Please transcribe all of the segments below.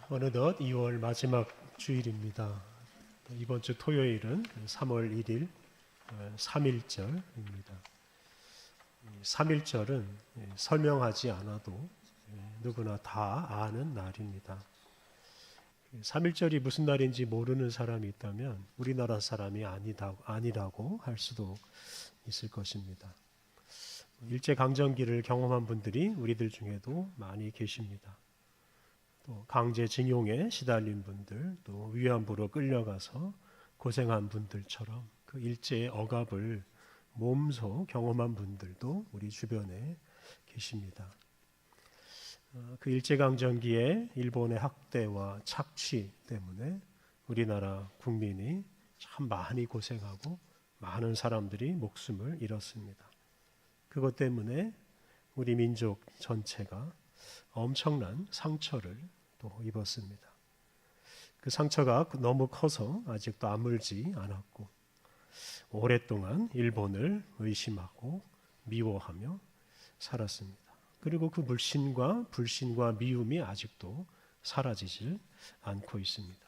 어느덧 2월 마지막 주일입니다. 이번 주 토요일은 3월 1일 3.1절입니다. 3.1절은 설명하지 않아도 누구나 다 아는 날입니다. 3.1절이 무슨 날인지 모르는 사람이 있다면 우리나라 사람이 아니라고 할 수도 있을 것입니다. 일제강점기를 경험한 분들이 우리들 중에도 많이 계십니다. 또 강제징용에 시달린 분들, 또 위안부로 끌려가서 고생한 분들처럼 그 일제의 억압을 몸소 경험한 분들도 우리 주변에 계십니다. 그 일제강점기에 일본의 학대와 착취 때문에 우리나라 국민이 참 많이 고생하고 많은 사람들이 목숨을 잃었습니다. 그것 때문에 우리 민족 전체가 엄청난 상처를 또 입었습니다. 그 상처가 너무 커서 아직도 아물지 않았고 오랫동안 일본을 의심하고 미워하며 살았습니다. 그리고 그 불신과 미움이 아직도 사라지질 않고 있습니다.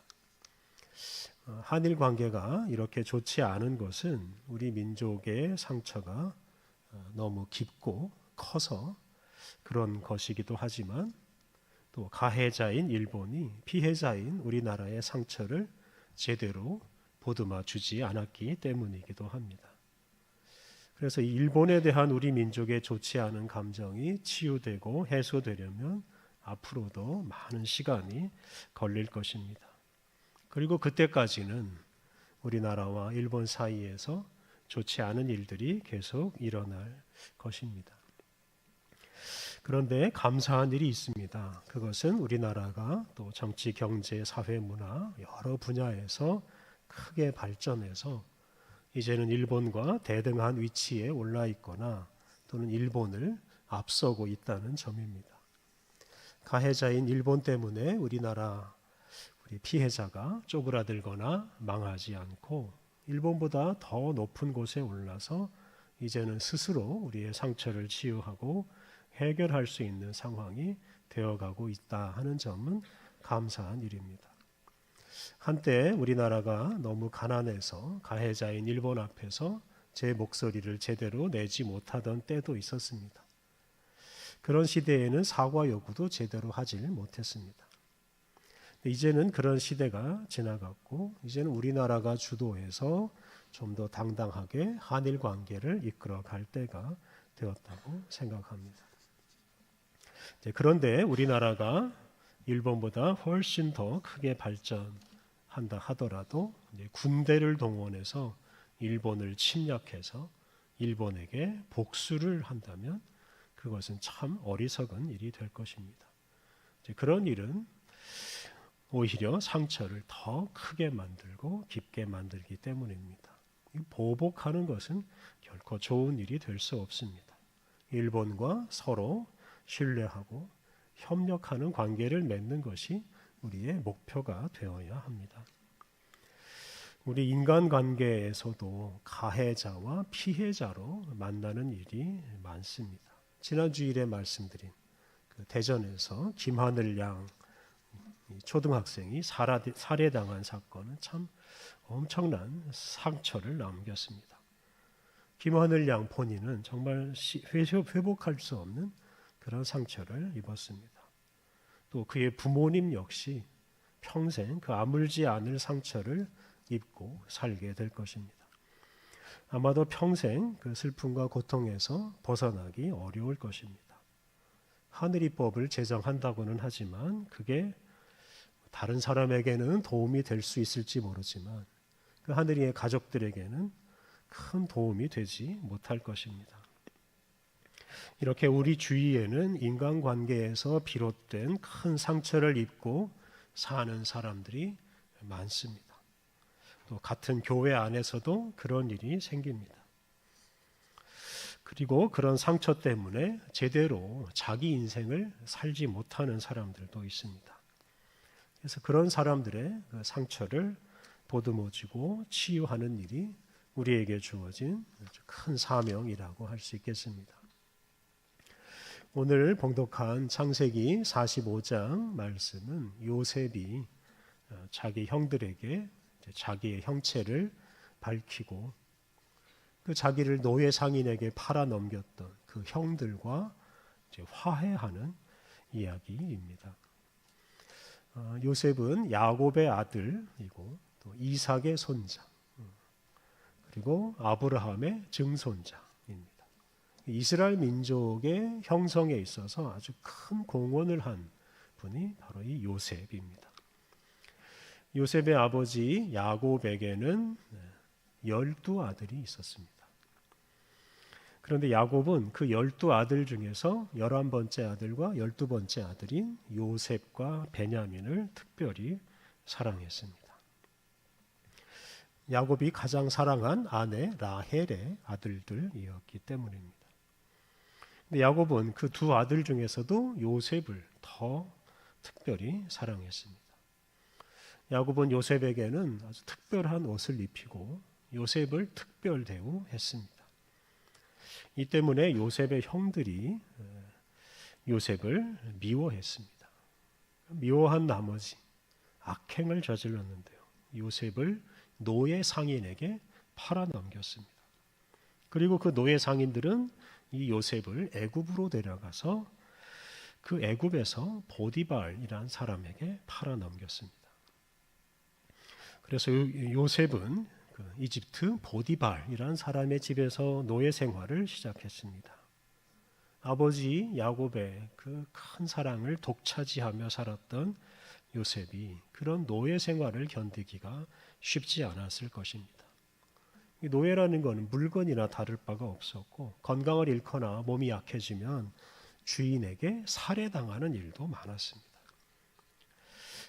한일 관계가 이렇게 좋지 않은 것은 우리 민족의 상처가 너무 깊고 커서 그런 것이기도 하지만 또 가해자인 일본이 피해자인 우리나라의 상처를 제대로 보듬어 주지 않았기 때문이기도 합니다. 그래서 이 일본에 대한 우리 민족의 좋지 않은 감정이 치유되고 해소되려면 앞으로도 많은 시간이 걸릴 것입니다. 그리고 그때까지는 우리나라와 일본 사이에서 좋지 않은 일들이 계속 일어날 것입니다. 그런데 감사한 일이 있습니다. 그것은 우리나라가 또 정치, 경제, 사회, 문화 여러 분야에서 크게 발전해서 이제는 일본과 대등한 위치에 올라 있거나 또는 일본을 앞서고 있다는 점입니다. 가해자인 일본 때문에 우리 피해자가 쪼그라들거나 망하지 않고 일본보다 더 높은 곳에 올라서 이제는 스스로 우리의 상처를 치유하고 해결할 수 있는 상황이 되어가고 있다 하는 점은 감사한 일입니다. 한때 우리나라가 너무 가난해서 가해자인 일본 앞에서 제 목소리를 제대로 내지 못하던 때도 있었습니다. 그런 시대에는 사과 요구도 제대로 하질 못했습니다. 이제는 그런 시대가 지나갔고 이제는 우리나라가 주도해서 좀 더 당당하게 한일 관계를 이끌어 갈 때가 되었다고 생각합니다. 그런데 우리나라가 일본보다 훨씬 더 크게 발전한다 하더라도 군대를 동원해서 일본을 침략해서 일본에게 복수를 한다면 그것은 참 어리석은 일이 될 것입니다. 그런 일은 오히려 상처를 더 크게 만들고 깊게 만들기 때문입니다. 보복하는 것은 결코 좋은 일이 될 수 없습니다. 일본과 서로 신뢰하고 협력하는 관계를 맺는 것이 우리의 목표가 되어야 합니다. 우리 인간관계에서도 가해자와 피해자로 만나는 일이 많습니다. 지난 주일에 말씀드린 대전에서 김하늘 양 초등학생이 살해당한 사건은 참 엄청난 상처를 남겼습니다. 김하늘 양 본인은 정말 회복할 수 없는 그런 상처를 입었습니다. 또 그의 부모님 역시 평생 그 아물지 않을 상처를 입고 살게 될 것입니다. 아마도 평생 그 슬픔과 고통에서 벗어나기 어려울 것입니다. 하늘이 법을 제정한다고는 하지만 그게 다른 사람에게는 도움이 될 수 있을지 모르지만 그 하늘이의 가족들에게는 큰 도움이 되지 못할 것입니다. 이렇게 우리 주위에는 인간관계에서 비롯된 큰 상처를 입고 사는 사람들이 많습니다. 또 같은 교회 안에서도 그런 일이 생깁니다. 그리고 그런 상처 때문에 제대로 자기 인생을 살지 못하는 사람들도 있습니다. 그래서 그런 사람들의 그 상처를 보듬어주고 치유하는 일이 우리에게 주어진 큰 사명이라고 할 수 있겠습니다. 오늘 봉독한 창세기 45장 말씀은 요셉이 자기 형들에게 자기의 형체를 밝히고 그 자기를 노예 상인에게 팔아 넘겼던 그 형들과 화해하는 이야기입니다. 요셉은 야곱의 아들이고 또 이삭의 손자 그리고 아브라함의 증손자입니다. 이스라엘 민족의 형성에 있어서 아주 큰 공헌을 한 분이 바로 이 요셉입니다. 요셉의 아버지 야곱에게는 12아들이 있었습니다. 그런데 야곱은 그 12아들 중에서 11번째 아들과 12번째 아들인 요셉과 베냐민을 특별히 사랑했습니다. 야곱이 가장 사랑한 아내 라헬의 아들들이었기 때문입니다. 근데 야곱은 그 두 아들 중에서도 요셉을 더 특별히 사랑했습니다. 야곱은 요셉에게는 아주 특별한 옷을 입히고 요셉을 특별 대우했습니다. 이 때문에 요셉의 형들이 요셉을 미워했습니다. 미워한 나머지 악행을 저질렀는데요. 요셉을 노예 상인에게 팔아 넘겼습니다. 그리고 그 노예 상인들은 이 요셉을 애굽으로 데려가서 그 애굽에서 보디발이라는 사람에게 팔아 넘겼습니다. 그래서 요셉은 그 이집트 보디발이라는 사람의 집에서 노예 생활을 시작했습니다. 아버지 야곱의 그 큰 사랑을 독차지하며 살았던 요셉이 그런 노예 생활을 견디기가 쉽지 않았을 것입니다. 노예라는 것은 물건이나 다를 바가 없었고 건강을 잃거나 몸이 약해지면 주인에게 살해당하는 일도 많았습니다.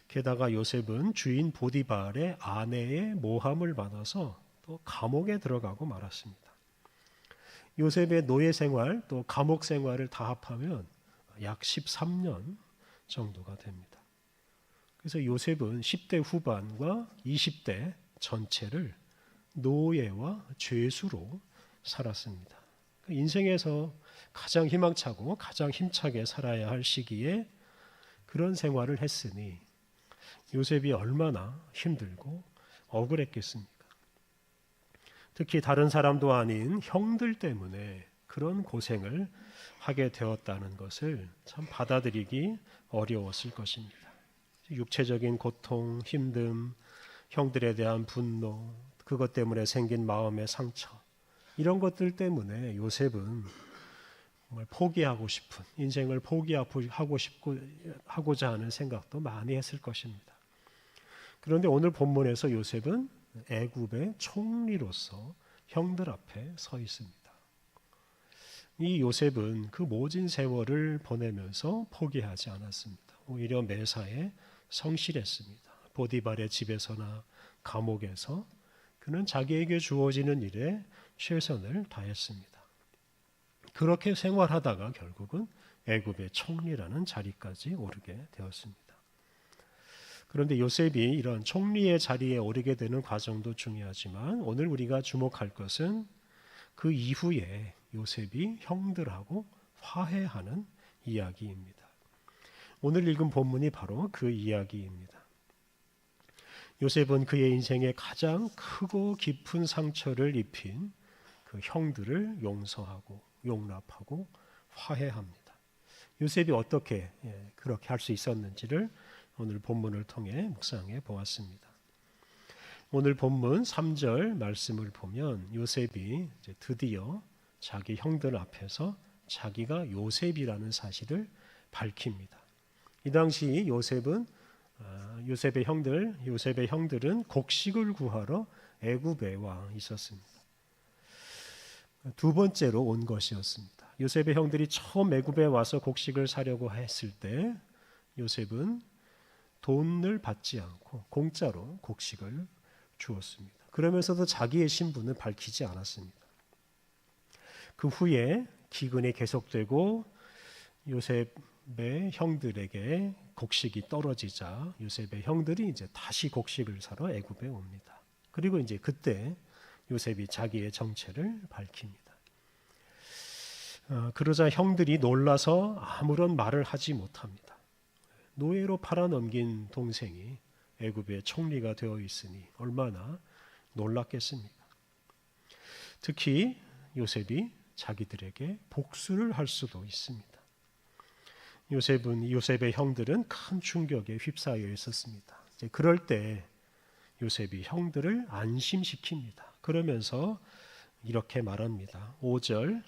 게다가 요셉은 주인 보디발의 아내의 모함을 받아서 또 감옥에 들어가고 말았습니다. 요셉의 노예 생활 또 감옥 생활을 다 합하면 약 13년 정도가 됩니다. 그래서 요셉은 10대 후반과 20대 전체를 노예와 죄수로 살았습니다. 인생에서 가장 희망차고 가장 힘차게 살아야 할 시기에 그런 생활을 했으니 요셉이 얼마나 힘들고 억울했겠습니까? 특히 다른 사람도 아닌 형들 때문에 그런 고생을 하게 되었다는 것을 참 받아들이기 어려웠을 것입니다. 육체적인 고통, 힘듦, 형들에 대한 분노, 그것 때문에 생긴 마음의 상처, 이런 것들 때문에 요셉은 정말 포기하고 싶은, 인생을 포기하고자 하는 생각도 많이 했을 것입니다. 그런데 오늘 본문에서 요셉은 애굽의 총리로서 형들 앞에 서 있습니다. 이 요셉은 그 모진 세월을 보내면서 포기하지 않았습니다. 오히려 매사에 성실했습니다. 보디발의 집에서나 감옥에서 그는 자기에게 주어지는 일에 최선을 다했습니다. 그렇게 생활하다가 결국은 애굽의 총리라는 자리까지 오르게 되었습니다. 그런데 요셉이 이런 총리의 자리에 오르게 되는 과정도 중요하지만 오늘 우리가 주목할 것은 그 이후에 요셉이 형들하고 화해하는 이야기입니다. 오늘 읽은 본문이 바로 그 이야기입니다. 요셉은 그의 인생에 가장 크고 깊은 상처를 입힌 그 형들을 용서하고 용납하고 화해합니다. 요셉이 어떻게 그렇게 할 수 있었는지를 오늘 본문을 통해 묵상해 보았습니다. 오늘 본문 3절 말씀을 보면 요셉이 이제 드디어 자기 형들 앞에서 자기가 요셉이라는 사실을 밝힙니다. 이 당시 요셉의 형들은 곡식을 구하러 애굽에 와 있었습니다. 두 번째로 온 것이었습니다. 요셉의 형들이 처음 애굽에 와서 곡식을 사려고 했을 때 요셉은 돈을 받지 않고 공짜로 곡식을 주었습니다. 그러면서도 자기의 신분을 밝히지 않았습니다. 그 후에 기근이 계속되고 요셉의 형들에게 곡식이 떨어지자 요셉의 형들이 이제 다시 곡식을 사러 애굽에 옵니다. 그리고 이제 그때 요셉이 자기의 정체를 밝힙니다. 그러자 형들이 놀라서 아무런 말을 하지 못합니다. 노예로 팔아넘긴 동생이 애굽의 총리가 되어 있으니 얼마나 놀랐겠습니까? 특히 요셉이 자기들에게 복수를 할 수도 있습니다. 요셉의 형들은 큰 충격에 휩싸여 있었습니다. 그럴 때 요셉이 형들을 안심시킵니다. 그러면서 이렇게 말합니다. 5절,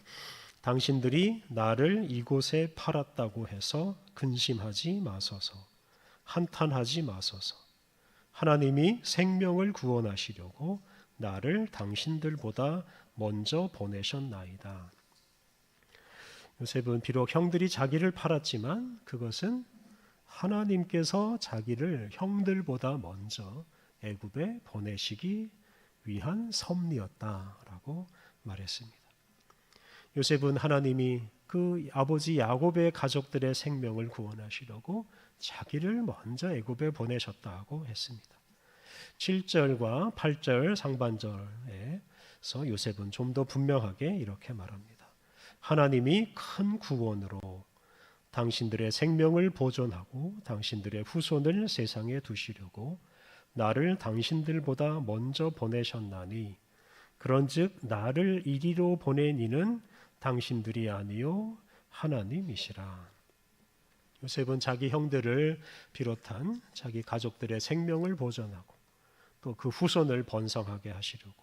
당신들이 나를 이곳에 팔았다고 해서 근심하지 마소서, 한탄하지 마소서. 하나님이 생명을 구원하시려고 나를 당신들보다 먼저 보내셨나이다. 요셉은 비록 형들이 자기를 팔았지만 그것은 하나님께서 자기를 형들보다 먼저 애굽에 보내시기 위한 섭리였다라고 말했습니다. 요셉은 하나님이 그 아버지 야곱의 가족들의 생명을 구원하시려고 자기를 먼저 애굽에 보내셨다고 했습니다. 7절과 8절 상반절에서 요셉은 좀 더 분명하게 이렇게 말합니다. 하나님이 큰 구원으로 당신들의 생명을 보존하고 당신들의 후손을 세상에 두시려고 나를 당신들보다 먼저 보내셨나니 그런즉 나를 이리로 보낸 이는 당신들이 아니요 하나님이시라. 요셉은 자기 형들을 비롯한 자기 가족들의 생명을 보존하고 또 그 후손을 번성하게 하시려고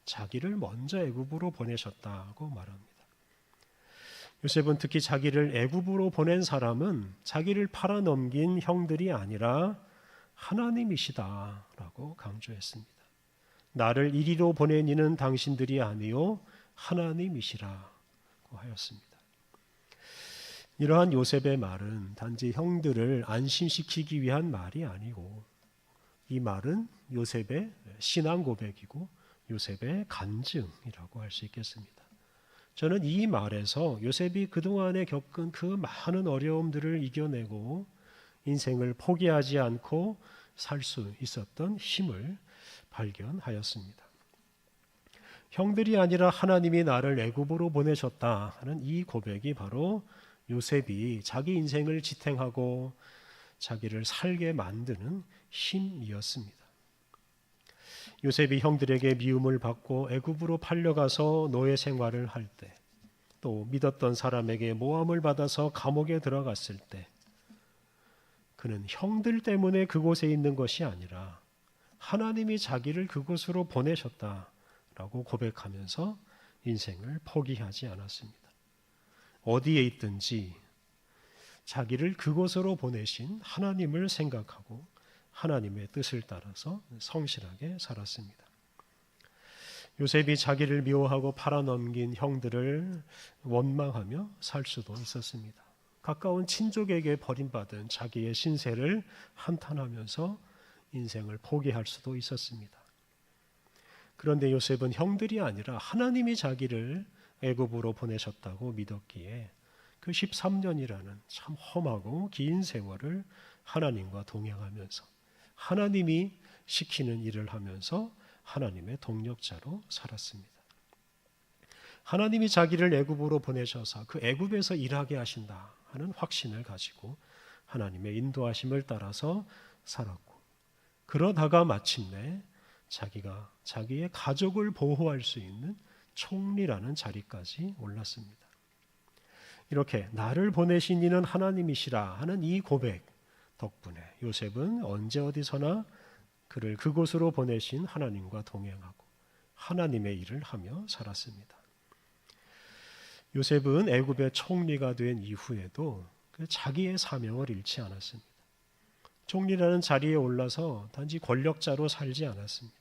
자기를 먼저 애굽으로 보내셨다고 말합니다. 요셉은 특히 자기를 애굽으로 보낸 사람은 자기를 팔아넘긴 형들이 아니라 하나님이시다라고 강조했습니다. 나를 이리로 보낸 이는 당신들이 아니요 하나님이시라고 하였습니다. 이러한 요셉의 말은 단지 형들을 안심시키기 위한 말이 아니고 이 말은 요셉의 신앙 고백이고 요셉의 간증이라고 할 수 있겠습니다. 저는 이 말에서 요셉이 그동안에 겪은 그 많은 어려움들을 이겨내고 인생을 포기하지 않고 살 수 있었던 힘을 발견하였습니다. 형들이 아니라 하나님이 나를 애굽으로 보내셨다 하는 이 고백이 바로 요셉이 자기 인생을 지탱하고 자기를 살게 만드는 힘이었습니다. 요셉이 형들에게 미움을 받고 애굽으로 팔려가서 노예 생활을 할 때, 또 믿었던 사람에게 모함을 받아서 감옥에 들어갔을 때 그는 형들 때문에 그곳에 있는 것이 아니라 하나님이 자기를 그곳으로 보내셨다라고 고백하면서 인생을 포기하지 않았습니다. 어디에 있든지 자기를 그곳으로 보내신 하나님을 생각하고 하나님의 뜻을 따라서 성실하게 살았습니다. 요셉이 자기를 미워하고 팔아넘긴 형들을 원망하며 살 수도 있었습니다. 가까운 친족에게 버림받은 자기의 신세를 한탄하면서 인생을 포기할 수도 있었습니다. 그런데 요셉은 형들이 아니라 하나님이 자기를 애굽으로 보내셨다고 믿었기에 그 13년이라는 참 험하고 긴 세월을 하나님과 동행하면서 하나님이 시키는 일을 하면서 하나님의 동력자로 살았습니다. 하나님이 자기를 애굽으로 보내셔서 그 애굽에서 일하게 하신다 하는 확신을 가지고 하나님의 인도하심을 따라서 살았고, 그러다가 마침내 자기가 자기의 가족을 보호할 수 있는 총리라는 자리까지 올랐습니다. 이렇게 나를 보내신 이는 하나님이시라 하는 이 고백 덕분에 요셉은 언제 어디서나 그를 그곳으로 보내신 하나님과 동행하고 하나님의 일을 하며 살았습니다. 요셉은 애굽의 총리가 된 이후에도 자기의 사명을 잃지 않았습니다. 총리라는 자리에 올라서 단지 권력자로 살지 않았습니다.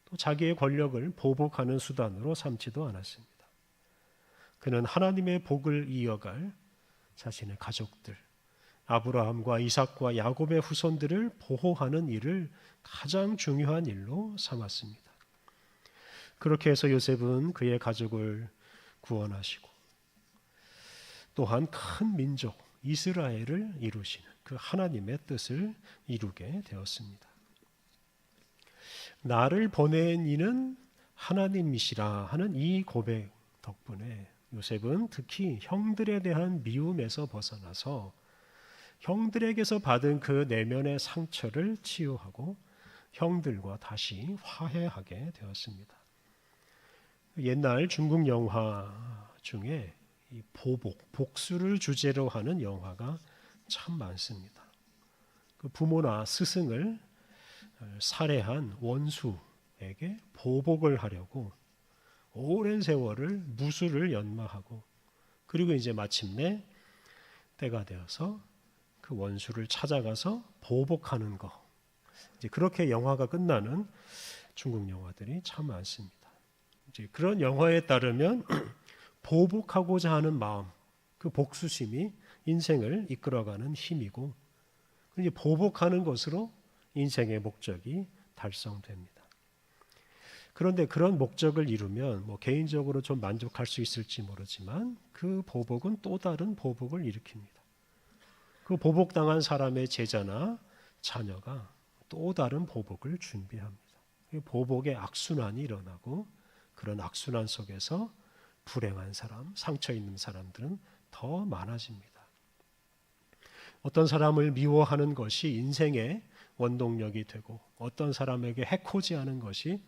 또 자기의 권력을 보복하는 수단으로 삼지도 않았습니다. 그는 하나님의 복을 이어갈 자신의 가족들, 아브라함과 이삭과 야곱의 후손들을 보호하는 일을 가장 중요한 일로 삼았습니다. 그렇게 해서 요셉은 그의 가족을 구원하시고 또한 큰 민족 이스라엘을 이루시는 그 하나님의 뜻을 이루게 되었습니다. 나를 보낸 이는 하나님이시라 하는 이 고백 덕분에 요셉은 특히 형들에 대한 미움에서 벗어나서 형들에게서 받은 그 내면의 상처를 치유하고 형들과 다시 화해하게 되었습니다. 옛날 중국 영화 중에 이 보복, 복수를 주제로 하는 영화가 참 많습니다. 그 부모나 스승을 살해한 원수에게 보복을 하려고 오랜 세월을 무술을 연마하고, 그리고 이제 마침내 때가 되어서 그 원수를 찾아가서 보복하는 거, 이제 그렇게 영화가 끝나는 중국 영화들이 참 많습니다. 이제 그런 영화에 따르면 보복하고자 하는 마음, 그 복수심이 인생을 이끌어가는 힘이고, 이제 보복하는 것으로 인생의 목적이 달성됩니다. 그런데 그런 목적을 이루면 개인적으로 좀 만족할 수 있을지 모르지만 그 보복은 또 다른 보복을 일으킵니다. 그 보복당한 사람의 제자나 자녀가 또 다른 보복을 준비합니다. 보복의 악순환이 일어나고, 그런 악순환 속에서 불행한 사람, 상처 있는 사람들은 더 많아집니다. 어떤 사람을 미워하는 것이 인생의 원동력이 되고, 어떤 사람에게 해코지하는 것이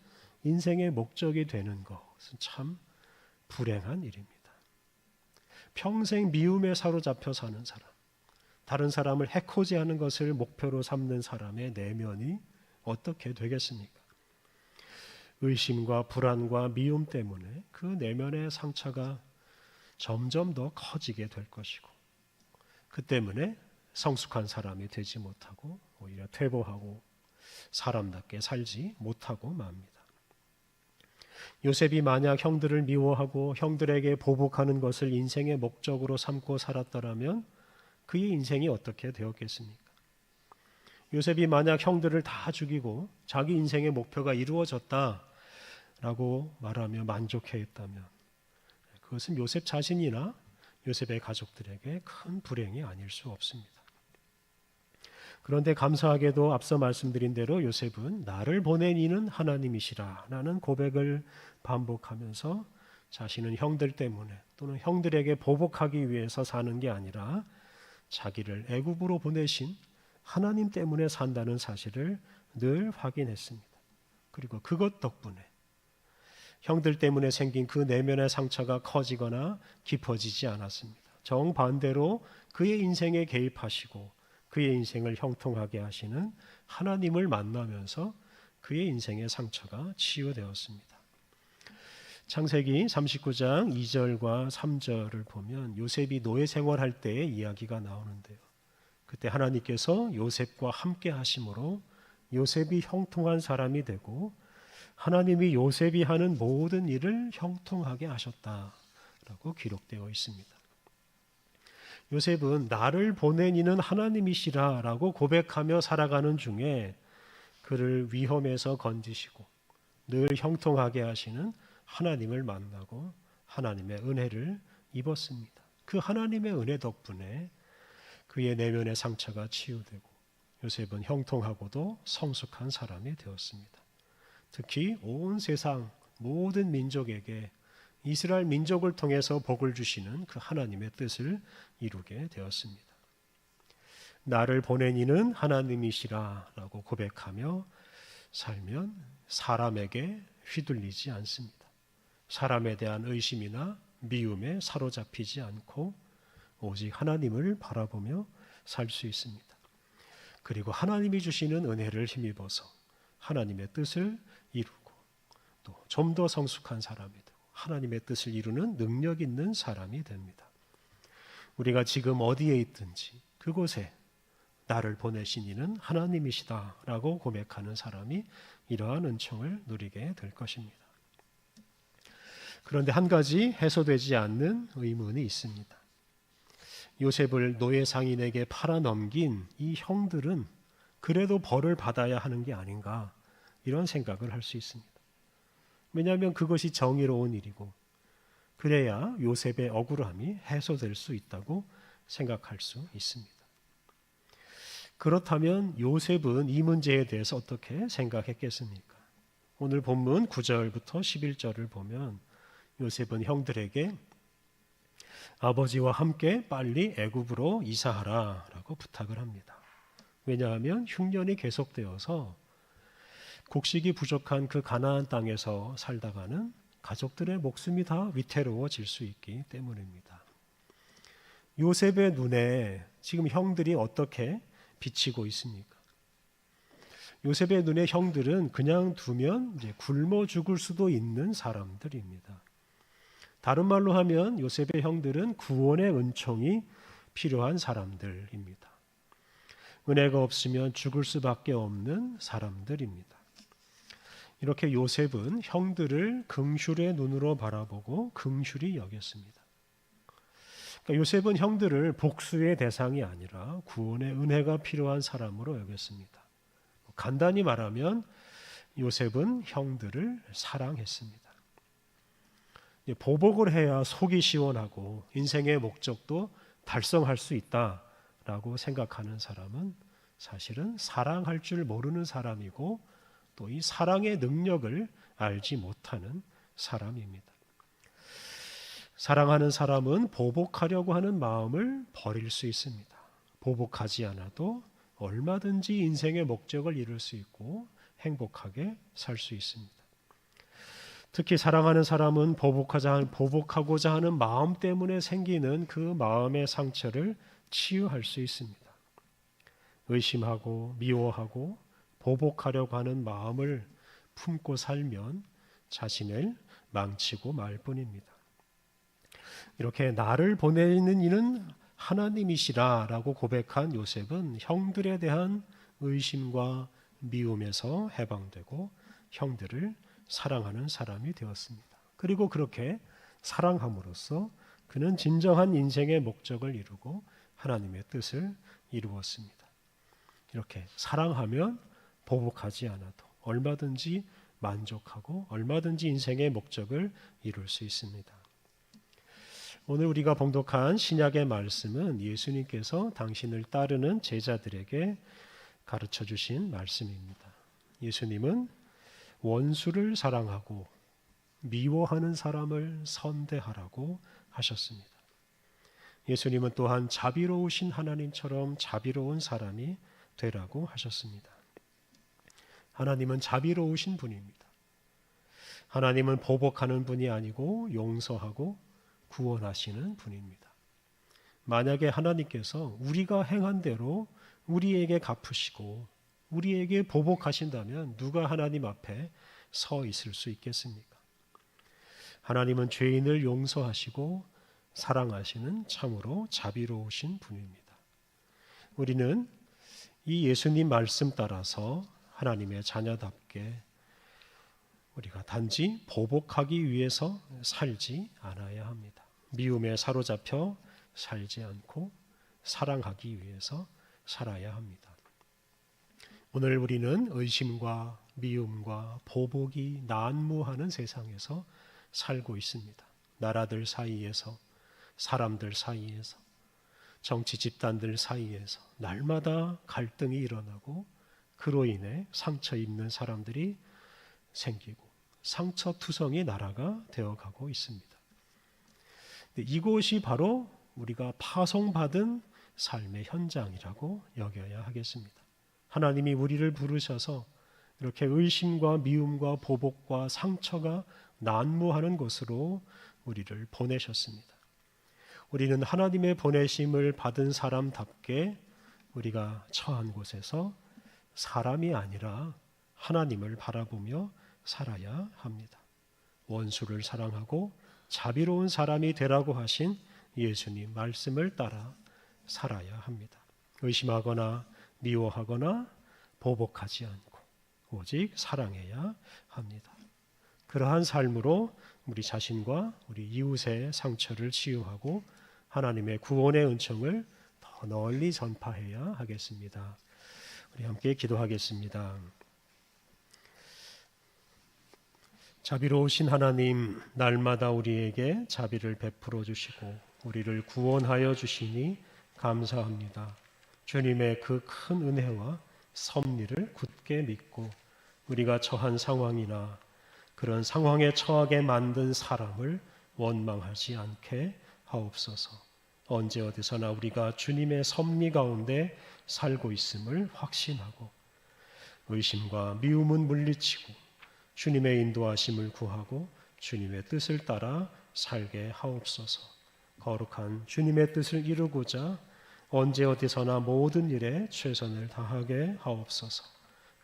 인생의 목적이 되는 것은 참 불행한 일입니다. 평생 미움에 사로잡혀 사는 사람, 다른 사람을 해코지하는 것을 목표로 삼는 사람의 내면이 어떻게 되겠습니까? 의심과 불안과 미움 때문에 그 내면의 상처가 점점 더 커지게 될 것이고, 그 때문에 성숙한 사람이 되지 못하고 오히려 퇴보하고 사람답게 살지 못하고 맙니다. 요셉이 만약 형들을 미워하고 형들에게 보복하는 것을 인생의 목적으로 삼고 살았더라면 그의 인생이 어떻게 되었겠습니까? 요셉이 만약 형들을 다 죽이고 자기 인생의 목표가 이루어졌다라고 말하며 만족해했다면 그것은 요셉 자신이나 요셉의 가족들에게 큰 불행이 아닐 수 없습니다. 그런데 감사하게도 앞서 말씀드린 대로 요셉은 나를 보낸 이는 하나님이시라 라는 고백을 반복하면서 자신은 형들 때문에 또는 형들에게 보복하기 위해서 사는 게 아니라 자기를 애굽으로 보내신 하나님 때문에 산다는 사실을 늘 확인했습니다. 그리고 그것 덕분에 형들 때문에 생긴 그 내면의 상처가 커지거나 깊어지지 않았습니다. 정반대로 그의 인생에 개입하시고 그의 인생을 형통하게 하시는 하나님을 만나면서 그의 인생의 상처가 치유되었습니다. 창세기 39장 2절과 3절을 보면 요셉이 노예 생활할 때의 이야기가 나오는데요. 그때 하나님께서 요셉과 함께 하심으로 요셉이 형통한 사람이 되고 하나님이 요셉이 하는 모든 일을 형통하게 하셨다라고 기록되어 있습니다. 요셉은 나를 보낸 이는 하나님이시라 라고 고백하며 살아가는 중에 그를 위험에서 건지시고 늘 형통하게 하시는 하나님을 만나고 하나님의 은혜를 입었습니다. 그 하나님의 은혜 덕분에 그의 내면의 상처가 치유되고 요셉은 형통하고도 성숙한 사람이 되었습니다. 특히 온 세상 모든 민족에게 이스라엘 민족을 통해서 복을 주시는 그 하나님의 뜻을 이루게 되었습니다. 나를 보낸 이는 하나님이시라 라고 고백하며 살면 사람에게 휘둘리지 않습니다. 사람에 대한 의심이나 미움에 사로잡히지 않고 오직 하나님을 바라보며 살 수 있습니다. 그리고 하나님이 주시는 은혜를 힘입어서 하나님의 뜻을 이루고 또 좀 더 성숙한 사람이 되고 하나님의 뜻을 이루는 능력 있는 사람이 됩니다. 우리가 지금 어디에 있든지 그곳에 나를 보내신 이는 하나님이시다라고 고백하는 사람이 이러한 은총을 누리게 될 것입니다. 그런데 한 가지 해소되지 않는 의문이 있습니다. 요셉을 노예 상인에게 팔아넘긴 이 형들은 그래도 벌을 받아야 하는 게 아닌가 이런 생각을 할 수 있습니다. 왜냐하면 그것이 정의로운 일이고 그래야 요셉의 억울함이 해소될 수 있다고 생각할 수 있습니다. 그렇다면 요셉은 이 문제에 대해서 어떻게 생각했겠습니까? 오늘 본문 9절부터 11절을 보면 요셉은 형들에게 아버지와 함께 빨리 애굽으로 이사하라라고 부탁을 합니다. 왜냐하면 흉년이 계속되어서 곡식이 부족한 그 가나안 땅에서 살다가는 가족들의 목숨이 다 위태로워질 수 있기 때문입니다. 요셉의 눈에 지금 형들이 어떻게 비치고 있습니까? 요셉의 눈에 형들은 그냥 두면 이제 굶어 죽을 수도 있는 사람들입니다. 다른 말로 하면 요셉의 형들은 구원의 은총이 필요한 사람들입니다. 은혜가 없으면 죽을 수밖에 없는 사람들입니다. 이렇게 요셉은 형들을 긍휼의 눈으로 바라보고 긍휼히 여겼습니다. 그러니까 요셉은 형들을 복수의 대상이 아니라 구원의 은혜가 필요한 사람으로 여겼습니다. 간단히 말하면 요셉은 형들을 사랑했습니다. 보복을 해야 속이 시원하고 인생의 목적도 달성할 수 있다라고 생각하는 사람은 사실은 사랑할 줄 모르는 사람이고 또 이 사랑의 능력을 알지 못하는 사람입니다. 사랑하는 사람은 보복하려고 하는 마음을 버릴 수 있습니다. 보복하지 않아도 얼마든지 인생의 목적을 이룰 수 있고 행복하게 살 수 있습니다. 특히 사랑하는 사람은 보복하고자 하는 마음 때문에 생기는 그 마음의 상처를 치유할 수 있습니다. 의심하고 미워하고 보복하려고 하는 마음을 품고 살면 자신을 망치고 말 뿐입니다. 이렇게 나를 보내는 이는 하나님이시라라고 고백한 요셉은 형들에 대한 의심과 미움에서 해방되고 형들을 사랑하는 사람이 되었습니다. 그리고 그렇게 사랑함으로써 그는 진정한 인생의 목적을 이루고 하나님의 뜻을 이루었습니다. 이렇게 사랑하면 보복하지 않아도 얼마든지 만족하고 얼마든지 인생의 목적을 이룰 수 있습니다. 오늘 우리가 봉독한 신약의 말씀은 예수님께서 당신을 따르는 제자들에게 가르쳐 주신 말씀입니다. 예수님은 원수를 사랑하고 미워하는 사람을 선대하라고 하셨습니다. 예수님은 또한 자비로우신 하나님처럼 자비로운 사람이 되라고 하셨습니다. 하나님은 자비로우신 분입니다. 하나님은 보복하는 분이 아니고 용서하고 구원하시는 분입니다. 만약에 하나님께서 우리가 행한 대로 우리에게 갚으시고 우리에게 보복하신다면 누가 하나님 앞에 서 있을 수 있겠습니까? 하나님은 죄인을 용서하시고 사랑하시는 참으로 자비로우신 분입니다. 우리는 이 예수님 말씀 따라서 하나님의 자녀답게 우리가 단지 보복하기 위해서 살지 않아야 합니다. 미움에 사로잡혀 살지 않고 사랑하기 위해서 살아야 합니다. 오늘 우리는 의심과 미움과 보복이 난무하는 세상에서 살고 있습니다. 나라들 사이에서, 사람들 사이에서, 정치 집단들 사이에서 날마다 갈등이 일어나고 그로 인해 상처 입는 사람들이 생기고 상처투성이 나라가 되어가고 있습니다. 이곳이 바로 우리가 파송받은 삶의 현장이라고 여겨야 하겠습니다. 하나님이 우리를 부르셔서 이렇게 의심과 미움과 보복과 상처가 난무하는 곳으로 우리를 보내셨습니다. 우리는 하나님의 보내심을 받은 사람답게 우리가 처한 곳에서 사람이 아니라 하나님을 바라보며 살아야 합니다. 원수를 사랑하고 자비로운 사람이 되라고 하신 예수님 말씀을 따라 살아야 합니다. 의심하거나 미워하거나 보복하지 않고 오직 사랑해야 합니다. 그러한 삶으로 우리 자신과 우리 이웃의 상처를 치유하고 하나님의 구원의 은총을 더 널리 전파해야 하겠습니다. 우리 함께 기도하겠습니다. 자비로우신 하나님, 날마다 우리에게 자비를 베풀어 주시고 우리를 구원하여 주시니 감사합니다. 주님의 그 큰 은혜와 섭리를 굳게 믿고 우리가 처한 상황이나 그런 상황에 처하게 만든 사람을 원망하지 않게 하옵소서. 언제 어디서나 우리가 주님의 섭리 가운데 살고 있음을 확신하고 의심과 미움은 물리치고 주님의 인도하심을 구하고 주님의 뜻을 따라 살게 하옵소서. 거룩한 주님의 뜻을 이루고자 언제 어디서나 모든 일에 최선을 다하게 하옵소서.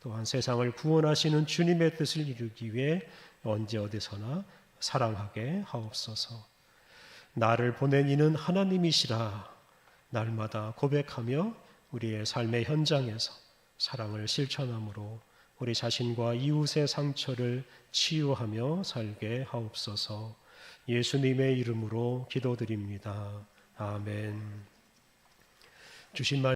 또한 세상을 구원하시는 주님의 뜻을 이루기 위해 언제 어디서나 사랑하게 하옵소서. 나를 보낸 이는 하나님이시라 날마다 고백하며 우리의 삶의 현장에서 사랑을 실천함으로 우리 자신과 이웃의 상처를 치유하며 살게 하옵소서. 예수님의 이름으로 기도드립니다. 아멘. 주신 말